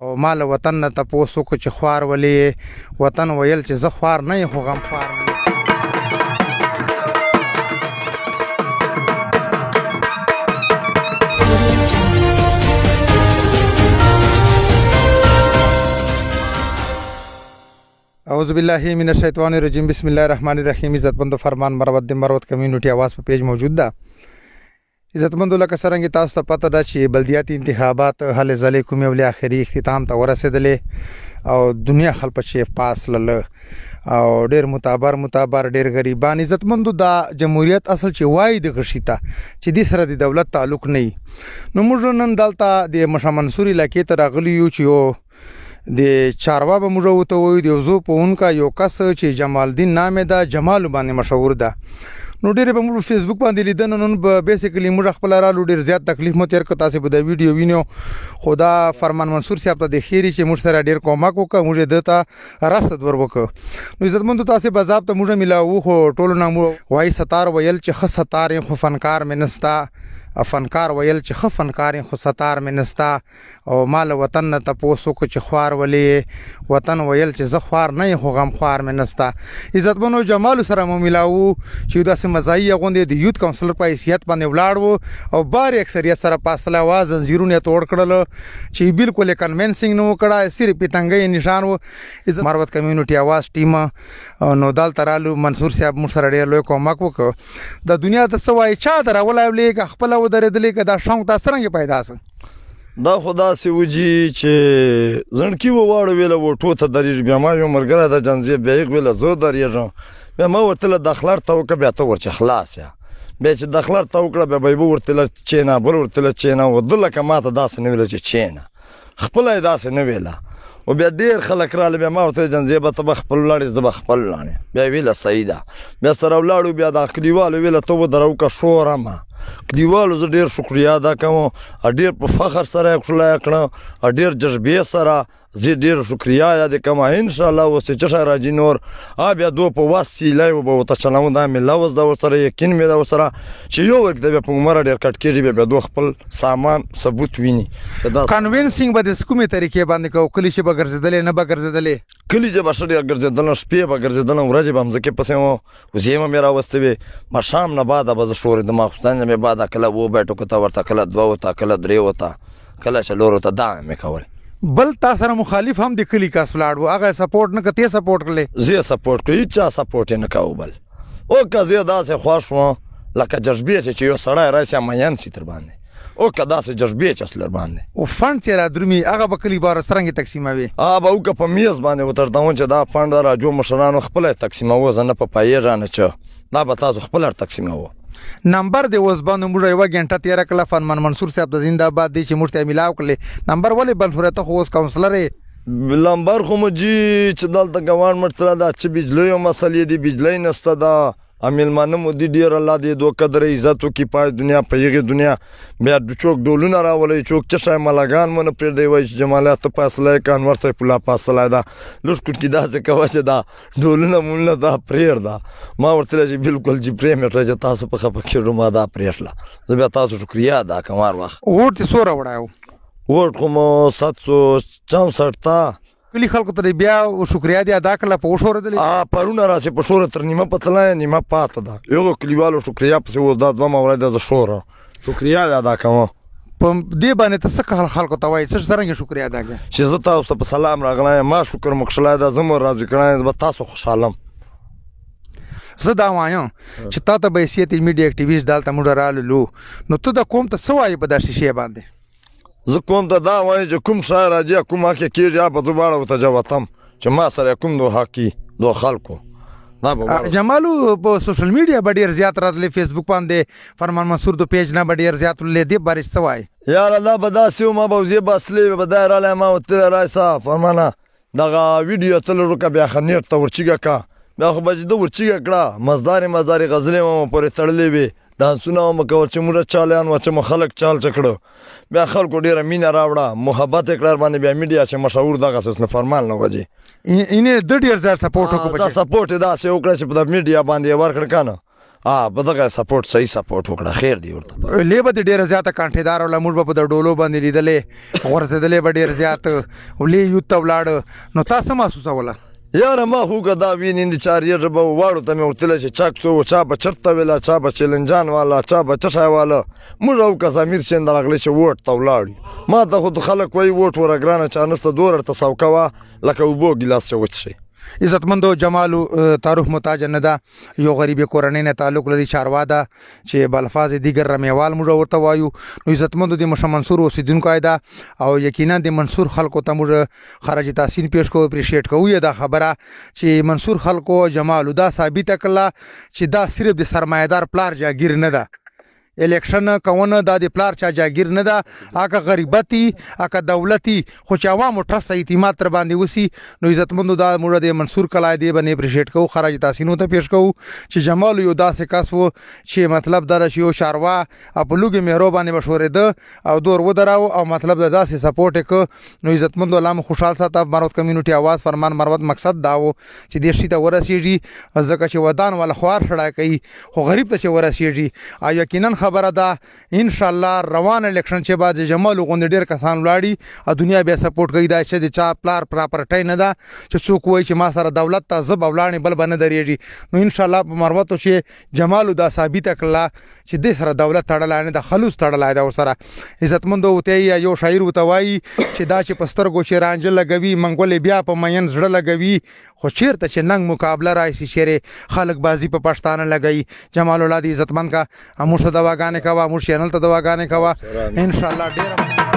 او مال وطن نه تپوس وکړو چې خوار ولې وطن ویل چې زه خوار نه یم خو غم خوار نه اعوذ بالله من الشیطان الرجیم بسم الله الرحمن الرحیم عزتمند فرمان مروت کمیونټي आवाज په پیج موجود ده عزتمند لکه څنګه تاسو ته پته ده چې بلدیاتي انتخابات هلې ځلې کومې ولې اخري اختتام ته ورسېدلې او دنیا خلک چې پاس لله او ډېر متابر ډېر غریبان عزتمندو دا جمهوریت اصل چې وای د غشیته چې د سره د دولت تعلق نه نو موږ نن دلته د مشا منصور علاقې ته راغلی یو چې د چاروا به موږ وته وایو د وزو په اونکا یو کس چې جمال الدین نامه ده جمال باندې مشهور ده نو ډېر به موږ فیسبوک باندې لیدل نن بیسیکلی موږ خپل رالو ډېر زیات تکلیف مو تیر کړ تاسو به دا ویډیو وینئ خدا فرمان منصور صاحب ته د خیری چې موږ سره ډېر کومک وکړ موږ دته راسد ور وکړ نو عزتمند تاسو به ضابطه موږ ملاو خو ټولو نامو وای ستار ویل چې خ ستار خو فنکار منستا فنکار ویل چې خ فنکار خو ستار منستا او مال وطن نه تپوس وکړو چې خوار ولې وطن ویل چې زه خوار نه یم خو غم خوار منستا عزتمنو جمال سره مو ملاو چې داسې مزایي غوندې د یوت کونسلر په حیثیت باندې ولاړ وو او بار اکثریت سره فاصله وا زنجیرونه توړ کړل چې بالکل کنوینسینګ نو کړه صرف پتنګي نشان وو مروت کمیونټي आवाज ټیم نو دال ترالو منصور صاحب مو سره ډېر لوی کومک وکړ د دنیا د سوای چا درولای خپل درېدلې که دا شونګ دا څرنګه پیدا سه دا خدا سی وجی چې زړکی وواړو ویل وټو ته درې بیا ما یو مرګره د جنزې بیغ ویل زو درېږم بیا ما ورته د خلار ته وک بیا ته ورچ خلاص یا بیا چې د خلار ته وکړه بیا به ورته چینا بل ورته چینا ودل کما ته داس نه ویل چې چینا خپل داس نه ویلا او بیا ډیر خلک را بیا ما ورته جنزې به ته خپل لاړې زب خپل لاړې بیا ویل سیدا بیا سره ولاړو بیا د کلیوالو ویل ته درو کا شورما کلیوالو زه ډېر شکریا ادا کوم ډېر په فخر سره یې خوشاله کړم ډېر جذبې سره زه ډېر شکریا یاد کوم ان شاء الله اوس چې شای راځي نور بیا دو په واسي لایو به ته چلاو دا مې لوز دا سره یقین مې دا سره چې یو وخت د په عمر ډېر کټ کېږي بیا دو خپل سامان ثبوت ویني کنوینسینګ به د کومې طریقې باندې کو کلی چې به ګرځېدلې نه به ګرځېدلې کلی چې بشر ډېر ګرځېدل شپې به ګرځېدل ورځې به مزه کې پسې مو وزیمه مې راوستوي ما شام نه بعد به شور د ماخستان مې بعد کله وو بیٹو کو تا ورته کله دوه وتا کله درې وتا کله چلور وتا دا مې کول بل تاسو سره مخالف هم د کلی کاس ولاړ وو هغه سپورټ نه کته سپورټ کړل زه سپورټ کوي چا سپورټ نه کاو بل او کزه داسه خوښ وو لکه جذبې چې یو سړی راشي مېن سي تر باندې او کدا سه جذبې چې سر باندې او فند چې را درمي هغه به کلی بار سرنګ تقسیموي به او په میز باندې وترتاون چې دا فند راجو مشرانو خپل تقسیموي زنه په پایېژانه چې دا به تاسو خپل تقسیموي نمبر د وزبانو موږ یو غنټه تیر کله فرمان منصور صاحب د زنده‌باد دی چې موږ ته ملاو کړل نمبر ولې بل صورت خو اوس کونسلر نمبر خو مجي چې دلته ګوانمنټ سره دا چې بجلی مسلې دی بجلی نسته دا امیل مانم دی ډیر الله دې دوه قدر عزت کی پای دنیا په یغه دنیا بیا د چوک ډولونه راولې چوک چشای ملګان مون پر دی وای جمالات فاصله کانور ته پلا فاصله دا لوس کوټی دا څه کوي چې دا ډولونه مونږ دا پریر دا ما ورته چې بالکل چې پریمټر چې تاسو په خپه کې روما دا پریشلا زه بیا تاسو شکریا دا کومار وخت ورته سوره وړاو ورته کوم 764 تا کلی خلکو ته بیا شکریا دی ادا کړه په شوره دي پرونه راسي په شوره تر نیمه پتلای نیمه پاته ده یو کلیوالو شکریا په و دا دوه مورید ز شوره شکریا ادا کوم په دې باندې ته څه خلکو ته وایي څه څنګه شکریا ادا کوي چې زه تاسو په سلام راغلایم ما شکر مکشلای دا زمو راضی کړای به تاسو خوشالم زه دا وایم چې تاسو به حیثیت میډیا اکټیویسټ دالته موږ رالو نو ته د کوم ته څه وایي په داسې شی باندې زه کوم ته دا وایم چې کوم شاعر راځي کوم کې کېږي په دوباره وته جواتم چې ما سره کوم دوه حقي دوه خلکو جمالو په سوشل میډیا باندې ډیر زیات راتلې فیسبوک باندې فرمان منصور د پیج نه باندې ډیر زیات ولې دی بارش سوای یار الله بداسیو ما بوزي بسلې بدای را ما وته راځه فرمانه دغه ویډیو تل روکه بیا خنیر ته ورچیګه کا بیا خو بچ د ورچیګه کړه مزدار غزلې مو پورې تړلې وي ډانسونه مکو چې موږ چالیان و چې خلک چال چکړو بیا خلکو ډیره مینه راوړه محبت کړه باندې بیا میډیا چې مشهور دغه څه نه فرمان نه وځي اینه د ډیر زړه سپورټ وکړه دا سپورټ دا څه وکړه چې په میډیا باندې ورکړ کنه په دغه سپورټ صحیح سپورټ وکړه خیر دی ورته لیبه د ډیره زیاته کانټیدار ولا موږ به په د ډولو باندې لیدلې غورځېدلې به ډیر زیات ولې یوت ته ولاړ نو تاسو محسوسوله یاره ما خو که دا وینې د چارې به واړو ته مې ورتله چې چاک سو چا به چرته ویله چا به چلنجان والا چا به چټی والا موږ او که امیر سیند راغلی چې ووټ ته ولاړ ما ته خو خلک وایي ووټ وره ګرانه چا نسته دور ورته سوکه وه لکه اوبو ګیلاس چې وڅښئ عزتمندو جمالو تعارف محتاج نه ده یو غریب کورنۍ نه تعلق لري چاروا ده چې بالفاظ دیگر رمیوال موږ ورته وایو نو عزتمندو د مشه منصور اوسیدونکو ده او یقینا د منصور خلکو ته موږ خراج تحسین پیش کوو اپریشیټ کوو دا خبره چې منصور خلکو جمالو دا ثابت کړه چې دا صرف د سرمایدار پلار جاگیر نه ده الیکشن کوونه دا د پلار چا جاگیر نه ده اګه غریبتی اګه دولتي خو چې عوامو ټرس اعتماد تر باندې وسی نو عزتمندو دا موږ د منصور کلای دی باندې اپریشیټ کوو خراج تحسین ته پیش کوو چې جمال یو داسې کس وو چې مطلب دا شی یو شاروا اپلوګي مهرو باندې مشورې ده او دور ودراو او مطلب دا داسې سپورټ ک نو عزتمندو علامه خوشحال ساته مروت کمیونټي आवाज فرمان مروت مقصد داو چې د شي ته ورسیږي ځکه چې ودان ول خوار شړای کوي خو غریب ته چې ورسیږي او یقینا خبره ده ان شاء الله روان الیکشن چې بعد جمال غوند ډیر کسان لاړي او دنیا به سپورټ کوي دا چې د چا پلار پراپرټی نه ده چې څوک وایي چې ما سره دولت ته زب ولاړې بل بنه درېږي نو ان شاء الله په مروتو چې جمال دا ثابت کړه چې د سره دولت تړلای نه د خلوص تړلای دا سره عزتمندو وته یو شاعر وته وایي چې دا چې پسترګو چې رانجه لګوي منګول بیا په مین زړه لګوي خو چیرته چې ننګ مقابله راشي چیرې خلک بازی په پښتانه لګي جمال الله دی عزتمند کا امور ته دواګانې کوا امور چینل ته دواګانې کوا ان شاء الله ډیر